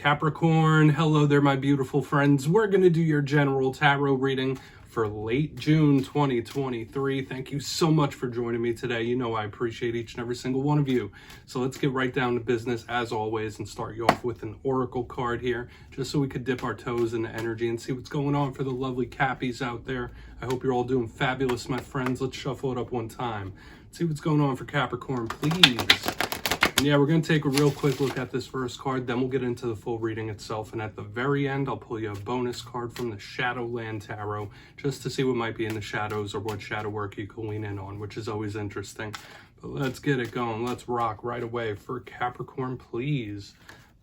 Capricorn, hello there, my beautiful friends. We're going to do your general tarot reading for late June 2023. Thank you so much for joining me today. You know I appreciate each and every single one of you. So let's get right down to business as always and start you off with an oracle card here, just so we could dip our toes in the energy and see what's going on for the lovely Cappies out there. I hope you're all doing fabulous, my friends. Let's shuffle it up one time. See what's going on for Capricorn, please. And yeah, we're going to take a real quick look at this first card, then we'll get into the full reading itself. And at the very end, I'll pull you a bonus card from the Shadowland Tarot, just to see what might be in the shadows or what shadow work you can lean in on, which is always interesting. But let's get it going. Let's rock right away for Capricorn, please.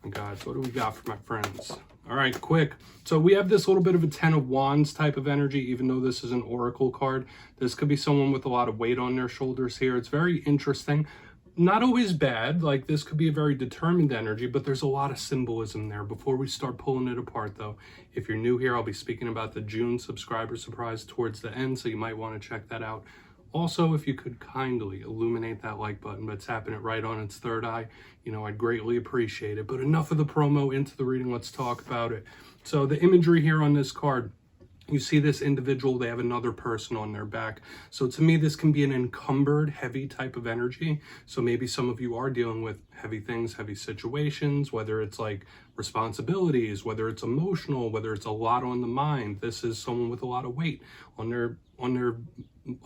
And guys, what do we got for my friends? All right, quick. So we have this little bit of a 10 of Wands type of energy, even though this is an oracle card. This could be someone with a lot of weight on their shoulders here. It's very interesting. Not always bad, like this could be a very determined energy, but there's a lot of symbolism there. Before we start pulling it apart though, if you're new here, I'll be speaking about the June subscriber surprise towards the end, so you might want to check that out. Also, if you could kindly illuminate that like button, but tapping it right on its third eye, you know, I'd greatly appreciate it. But enough of the promo, into the reading, let's talk about it. So the imagery here on this card, you see this individual, they have another person on their back. So to me, this can be an encumbered, heavy type of energy. So maybe some of you are dealing with heavy things, heavy situations, whether it's like responsibilities, whether it's emotional, whether it's a lot on the mind. This is someone with a lot of weight on their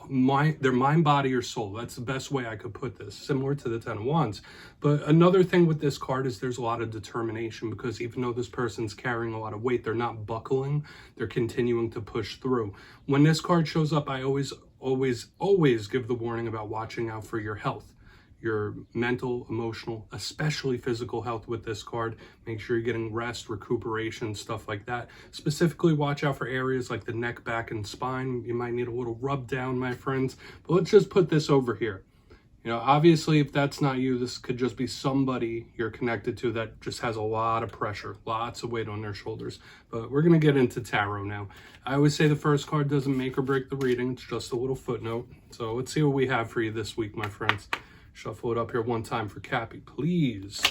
mind, body, or soul. That's the best way I could put this, similar to the 10 of Wands. But another thing with this card is there's a lot of determination, because even though this person's carrying a lot of weight, they're not buckling, they're continuing to push through. When this card shows up, I always give the warning about watching out for your health, your mental, emotional, especially physical health with this card. Make sure you're getting rest, recuperation, stuff like that. Specifically, watch out for areas like the neck, back, and spine. You might need a little rub down, my friends. But let's just put this over here. You know, obviously, if that's not you, this could just be somebody you're connected to that just has a lot of pressure, lots of weight on their shoulders. But we're going to get into tarot now. I always say the first card doesn't make or break the reading. It's just a little footnote. So let's see what we have for you this week, my friends. Shuffle it up here one time for Cappy, please.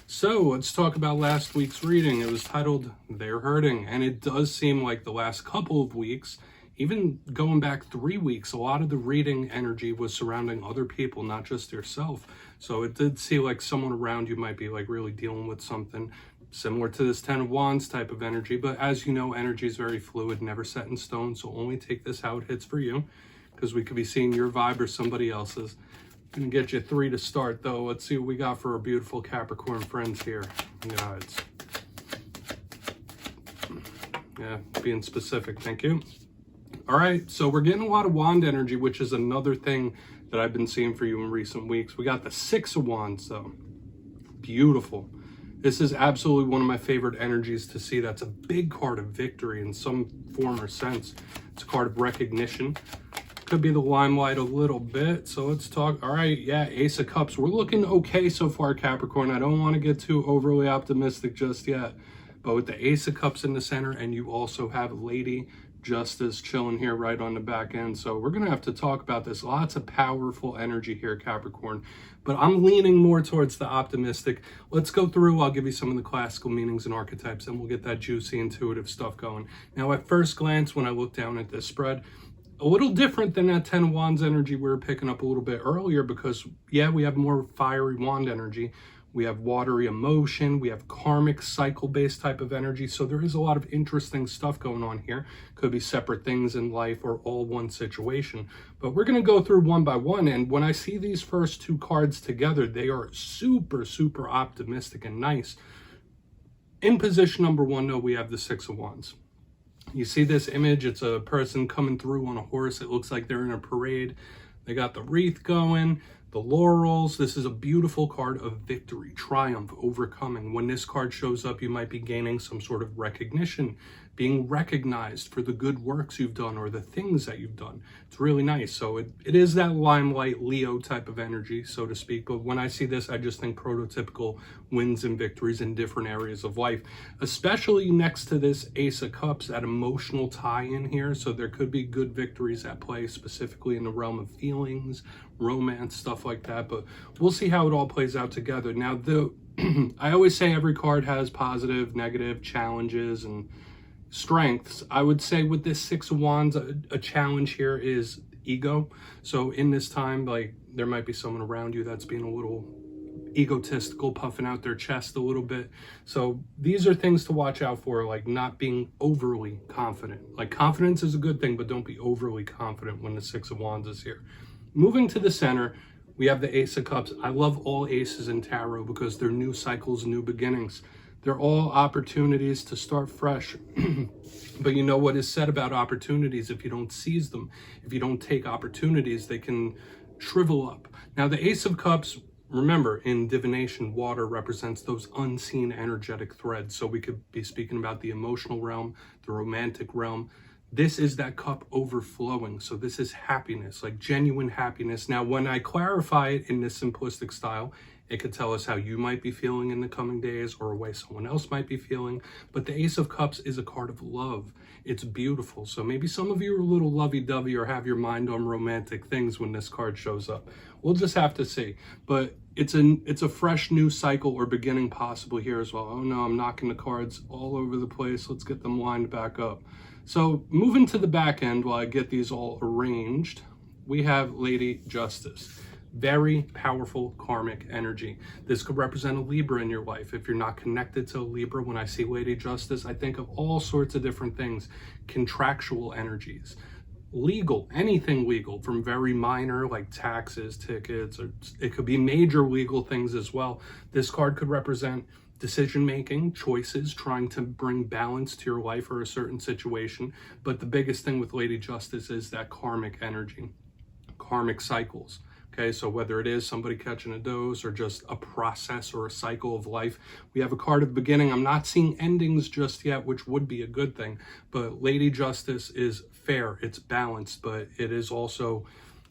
So let's talk about last week's reading. It was titled, They're Hurting. And it does seem like the last couple of weeks, even going back 3 weeks, a lot of the reading energy was surrounding other people, not just yourself. So it did seem like someone around you might be like really dealing with something similar to this 10 of Wands type of energy. But as you know, energy is very fluid, never set in stone. So only take this how it hits for you, because we could be seeing your vibe or somebody else's. I'm gonna get you 3 to start though. Let's see what we got for our beautiful Capricorn friends here. Guys. Yeah, being specific, thank you. All right, so we're getting a lot of wand energy, which is another thing that I've been seeing for you in recent weeks. We got the 6 of Wands though. Beautiful. This is absolutely one of my favorite energies to see. That's a big card of victory in some form or sense. It's a card of recognition. Could be the limelight a little bit. So let's talk. All right, yeah, Ace of Cups. We're looking okay so far, Capricorn. I don't want to get too overly optimistic just yet. But with the Ace of Cups in the center, and you also have Lady Justice chilling here right on the back end. So we're going to have to talk about this. Lots of powerful energy here, Capricorn. But I'm leaning more towards the optimistic. Let's go through. I'll give you some of the classical meanings and archetypes, and we'll get that juicy, intuitive stuff going. Now, at first glance, when I look down at this spread, a little different than that 10 of Wands energy we were picking up a little bit earlier, because, yeah, we have more fiery wand energy. We have watery emotion. We have karmic cycle-based type of energy. So there is a lot of interesting stuff going on here. Could be separate things in life or all one situation. But we're going to go through one by one. And when I see these first 2 cards together, they are super, super optimistic and nice. In position number 1, though, we have the 6 of Wands. You see this image, it's a person coming through on a horse. It looks like they're in a parade. They got the wreath going, the laurels. This is a beautiful card of victory, triumph, overcoming. When this card shows up, you might be gaining some sort of recognition, being recognized for the good works you've done or the things that you've done. It's really nice. So it is that limelight Leo type of energy, so to speak. But when I see this, I just think prototypical wins and victories in different areas of life, especially next to this Ace of Cups, that emotional tie-in here. So there could be good victories at play, specifically in the realm of feelings, romance, stuff like that. But we'll see how it all plays out together. Now, I always say every card has positive, negative, challenges, and strengths. I would say with this Six of Wands, a challenge here is ego. So in this time, like, there might be someone around you that's being a little egotistical, puffing out their chest a little bit. So these are things to watch out for, like not being overly confident. Like, confidence is a good thing, but don't be overly confident when the Six of Wands is here. Moving to the center, we have the Ace of Cups. I love all aces in tarot because they're new cycles, new beginnings. They're all opportunities to start fresh. But you know what is said about opportunities: if you don't seize them, if you don't take opportunities, they can shrivel up. Now, the Ace of Cups, remember, in divination, water represents those unseen energetic threads. So we could be speaking about the emotional realm, the romantic realm. This is that cup overflowing. So this is happiness, like genuine happiness. Now, when I clarify it in this simplistic style, it could tell us how you might be feeling in the coming days or a way someone else might be feeling. But the Ace of Cups is a card of love. It's beautiful. So maybe some of you are a little lovey-dovey or have your mind on romantic things when this card shows up. We'll just have to see. But it's a fresh new cycle or beginning possible here as well. Oh no, I'm knocking the cards all over the place. Let's get them lined back up. So moving to the back end while I get these all arranged, we have Lady Justice. Very powerful karmic energy. This could represent a Libra in your life. If you're not connected to a Libra, when I see Lady Justice, I think of all sorts of different things. Contractual energies, legal, anything legal, from very minor like taxes, tickets, or it could be major legal things as well. This card could represent decision-making, choices, trying to bring balance to your life or a certain situation. But the biggest thing with Lady Justice is that karmic energy, karmic cycles. Okay, so whether it is somebody catching a dose or just a process or a cycle of life, we have a card of beginning. I'm not seeing endings just yet, which would be a good thing, but Lady Justice is fair, it's balanced, but it is also,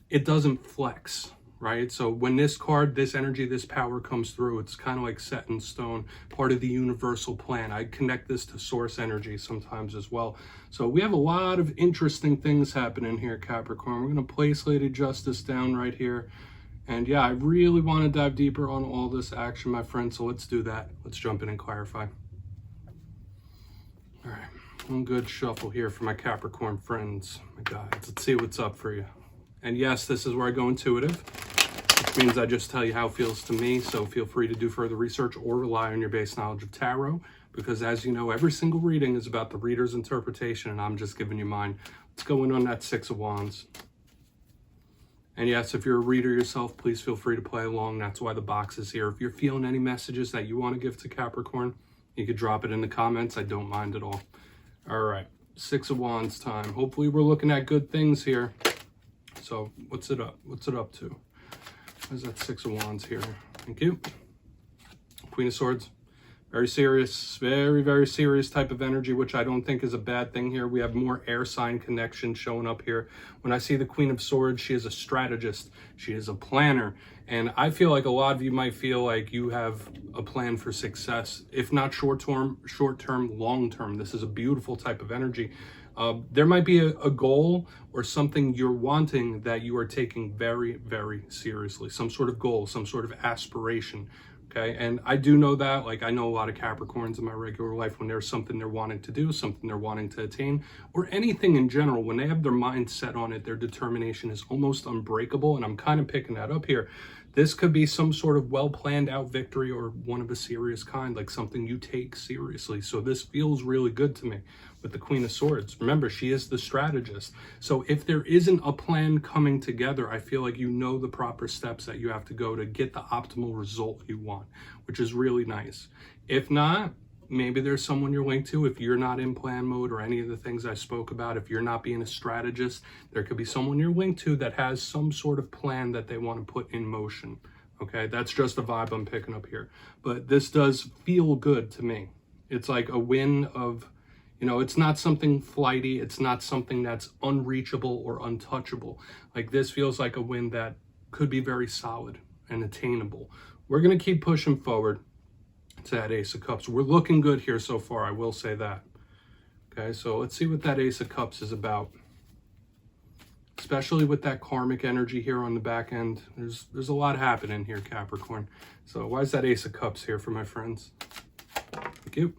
it doesn't flex, right? So when this card, this energy, this power comes through, it's kind of like set in stone, part of the universal plan. I connect this to source energy sometimes as well. So we have a lot of interesting things happening here, Capricorn. We're going to place Lady Justice down right here. And yeah, I really want to dive deeper on all this action, my friend. So let's do that. Let's jump in and clarify. All right, one good shuffle here for my Capricorn friends, my guides. Let's see what's up for you. And yes, this is where I go intuitive, which means I just tell you how it feels to me. So feel free to do further research or rely on your base knowledge of tarot, because as you know, every single reading is about the reader's interpretation, and I'm just giving you mine. Let's go in on that Six of Wands. And yes, if you're a reader yourself, please feel free to play along. That's why the box is here. If you're feeling any messages that you want to give to Capricorn, you could drop it in the comments. I don't mind at all. All right, Six of Wands time. Hopefully we're looking at good things here. So what's it up? What's it up to? Where's that Six of Wands here? Thank you. Queen of Swords. Very serious, very, very serious type of energy, which I don't think is a bad thing here. We have more air sign connection showing up here. When I see the Queen of Swords, she is a strategist. She is a planner. And I feel like a lot of you might feel like you have a plan for success, if not short-term, long-term. This is a beautiful type of energy. There might be a goal or something you're wanting that you are taking very, very seriously. Some sort of goal, some sort of aspiration. Okay, and I do know that, like, I know a lot of Capricorns in my regular life, when there's something they're wanting to do, something they're wanting to attain, or anything in general, when they have their mind set on it, their determination is almost unbreakable. And I'm kind of picking that up here. This could be some sort of well-planned out victory, or one of a serious kind, like something you take seriously. So this feels really good to me with the Queen of Swords. Remember, she is the strategist. So if there isn't a plan coming together, I feel like you know the proper steps that you have to go to get the optimal result you want, which is really nice. If not, maybe there's someone you're linked to. If you're not in plan mode or any of the things I spoke about, if you're not being a strategist, there could be someone you're linked to that has some sort of plan that they want to put in motion. Okay, that's just a vibe I'm picking up here. But this does feel good to me. It's like a win of, you know, it's not something flighty. It's not something that's unreachable or untouchable. Like, this feels like a win that could be very solid and attainable. We're going to keep pushing forward to that Ace of Cups. We're looking good here so far, I will say that. Okay, so let's see what that Ace of Cups is about. especially with that karmic energy here on the back end. There's a lot happening here, Capricorn. So why is that Ace of Cups here for my friends? Thank you.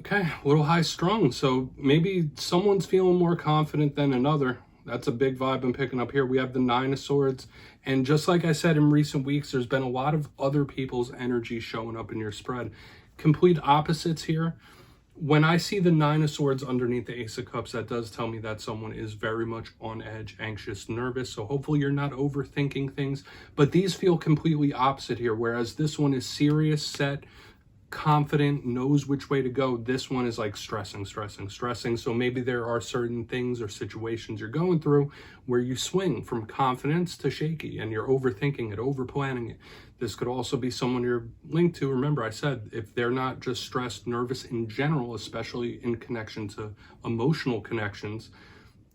Okay, a little high strung. So maybe someone's feeling more confident than another. That's a big vibe I'm picking up here. We have the Nine of Swords. And just like I said in recent weeks, there's been a lot of other people's energy showing up in your spread. Complete opposites here. When I see the Nine of Swords underneath the Ace of Cups, that does tell me that someone is very much on edge, anxious, nervous. So hopefully you're not overthinking things. But these feel completely opposite here. Whereas this one is serious, set, confident, knows which way to go. This one is like stressing. So maybe there are certain things or situations you're going through where you swing from confidence to shaky and you're overthinking it, overplanning it. This could also be someone you're linked to. Remember, I said, if they're not just stressed, nervous in general, especially in connection to emotional connections,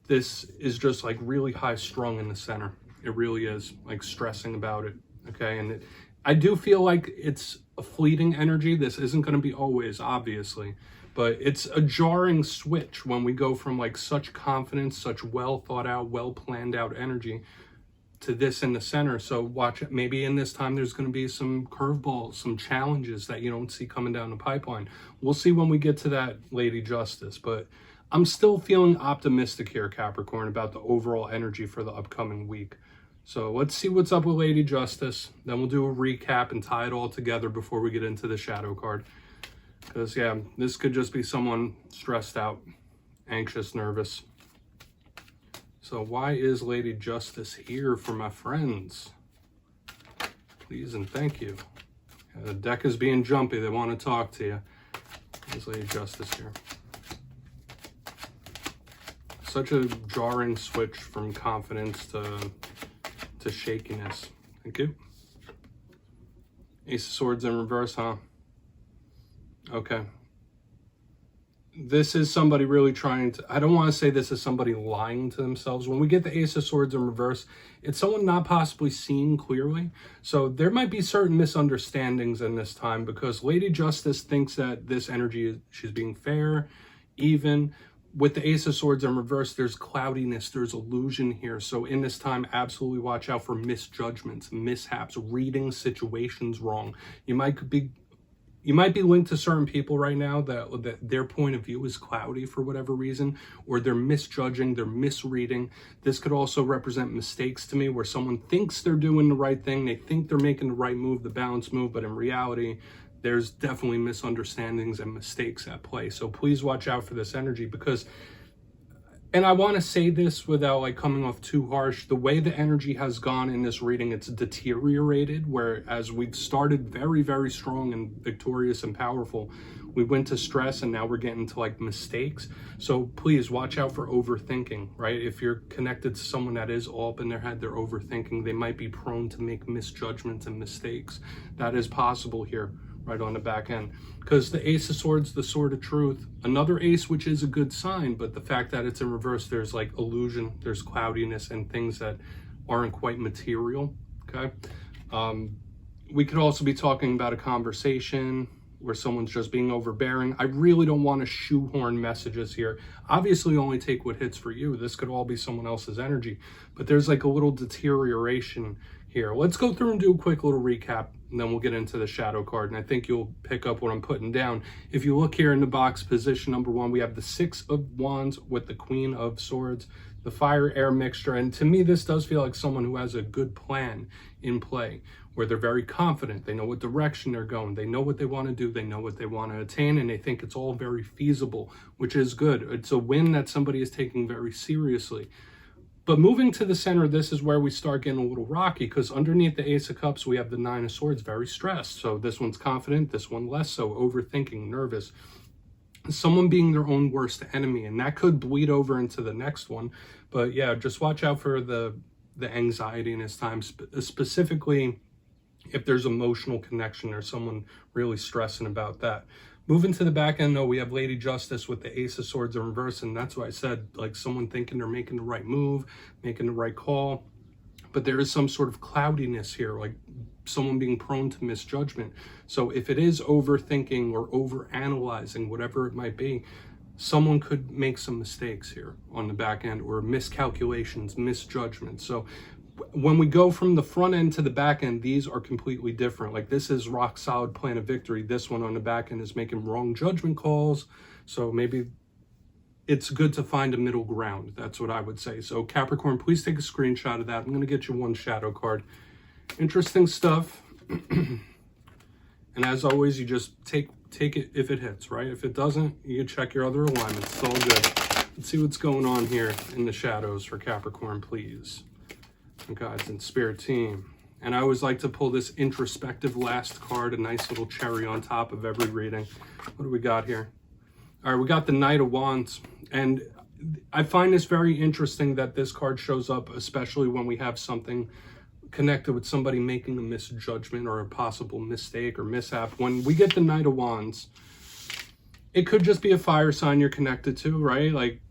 this is just like really high strung in the center. It really is, like stressing about it. Okay. And I do feel like it's a fleeting energy. This isn't going to be always, obviously, but it's a jarring switch when we go from like such confidence, such well thought out, well planned out energy to this in the center. So watch it. Maybe in this time, there's going to be some curveballs, some challenges that you don't see coming down the pipeline. We'll see when we get to that, Lady Justice, but I'm still feeling optimistic here, Capricorn, about the overall energy for the upcoming week. So let's see what's up with Lady Justice. Then we'll do a recap and tie it all together before we get into the shadow card. Because, yeah, this could just be someone stressed out, anxious, nervous. So why is Lady Justice here for my friends? Please and thank you. Yeah, the deck is being jumpy. They want to talk to you. There's Lady Justice here. Such a jarring switch from confidence to shakiness. Thank you. Ace of Swords in reverse, huh? Okay. This is somebody really trying to, I don't want to say this is somebody lying to themselves. When we get the Ace of Swords in reverse, it's someone not possibly seeing clearly. So there might be certain misunderstandings in this time because Lady Justice thinks that this energy, she's being fair, even. With the Ace of Swords in reverse, there's cloudiness, there's illusion here. So in this time, absolutely watch out for misjudgments, mishaps, reading situations wrong. You might be linked to certain people right now that their point of view is cloudy for whatever reason, or they're misjudging, they're misreading. This could also represent mistakes to me where someone thinks they're doing the right thing, they think they're making the right move, the balanced move, but in reality, there's definitely misunderstandings and mistakes at play. So please watch out for this energy because, and I want to say this without like coming off too harsh, the way the energy has gone in this reading, it's deteriorated, whereas we've started very, very strong and victorious and powerful. We went to stress and now we're getting to like mistakes. So please watch out for overthinking, right? If you're connected to someone that is all up in their head, they're overthinking, they might be prone to make misjudgments and mistakes. That is possible here. Right on the back end, because the Ace of Swords, the Sword of Truth, another ace, which is a good sign, but the fact that it's in reverse, there's like illusion, there's cloudiness and things that aren't quite material. Okay. We could also be talking about a conversation where someone's just being overbearing. I really don't want to shoehorn messages here. Obviously only take what hits for you. This could all be someone else's energy, but there's like a little deterioration here. Let's go through and do a quick little recap, and then we'll get into the shadow card, and I think you'll pick up what I'm putting down. If you look here in the box, position number 1, we have the Six of Wands with the Queen of Swords, the fire-air mixture, and to me, this does feel like someone who has a good plan in play, where they're very confident, they know what direction they're going, they know what they want to do, they know what they want to attain, and they think it's all very feasible, which is good. It's a win that somebody is taking very seriously. But moving to the center, this is where we start getting a little rocky, because underneath the Ace of Cups, we have the Nine of Swords, very stressed. So this one's confident, this one less so, overthinking, nervous. Someone being their own worst enemy, and that could bleed over into the next one. But yeah, just watch out for the anxiety in this time, specifically if there's emotional connection or someone really stressing about that. Moving to the back end, though, we have Lady Justice with the Ace of Swords in reverse, and that's why I said, like, someone thinking they're making the right move, making the right call, but there is some sort of cloudiness here, like someone being prone to misjudgment. So if it is overthinking or overanalyzing, whatever it might be, someone could make some mistakes here on the back end, or miscalculations, misjudgments. So when we go from the front end to the back end, these are completely different. Like this is rock solid plan of victory. This one on the back end is making wrong judgment calls. So maybe it's good to find a middle ground. That's what I would say. So Capricorn, please take a screenshot of that. I'm going to get you one shadow card. Interesting stuff. And as always, you just take it if it hits, right? If it doesn't, you can check your other alignments. It's all good. Let's see what's going on here in the shadows for Capricorn, please. Guys and spirit team. And I always like to pull this introspective last card, a nice little cherry on top of every reading. What do we got here? All right, we got the Knight of Wands. And I find this very interesting that this card shows up, especially when we have something connected with somebody making a misjudgment or a possible mistake or mishap. When we get the Knight of Wands, it could just be a fire sign you're connected to, right? Like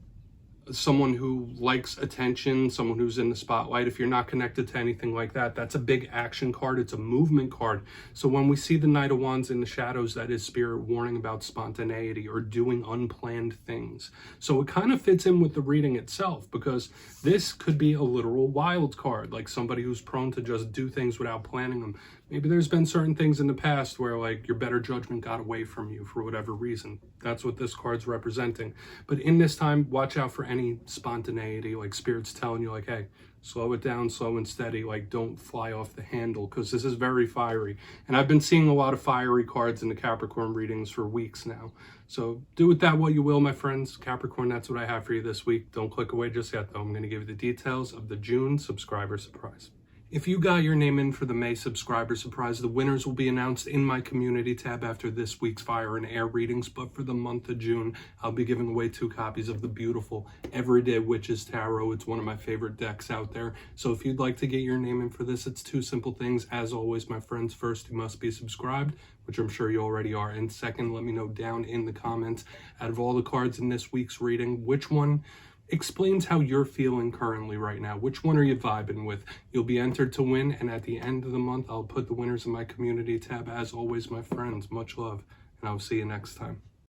someone who likes attention, someone who's in the spotlight. If you're not connected to anything like that, that's a big action card. It's a movement card. So when we see the Knight of Wands in the shadows, that is spirit warning about spontaneity or doing unplanned things. So it kind of fits in with the reading itself, because this could be a literal wild card, like somebody who's prone to just do things without planning them. Maybe there's been certain things in the past where like your better judgment got away from you for whatever reason. That's what this card's representing. But in this time, watch out for any spontaneity, like spirit's telling you like, hey, slow it down, slow and steady, like don't fly off the handle, because this is very fiery. And I've been seeing a lot of fiery cards in the Capricorn readings for weeks now. So do with that what you will, my friends. Capricorn, that's what I have for you this week. Don't click away just yet, though. I'm going to give you the details of the June subscriber surprise. If you got your name in for the May subscriber surprise, the winners will be announced in my community tab after this week's fire and air readings. But for the month of June, I'll be giving away 2 copies of the beautiful Everyday Witches Tarot. It's one of my favorite decks out there. So if you'd like to get your name in for this, it's 2 simple things. As always, my friends, first, you must be subscribed, which I'm sure you already are. And second, let me know down in the comments, out of all the cards in this week's reading, which one explains how you're feeling currently right now. Which one are you vibing with? You'll be entered to win, and at the end of the month, I'll put the winners in my community tab. As always, my friends, much love, and I'll see you next time.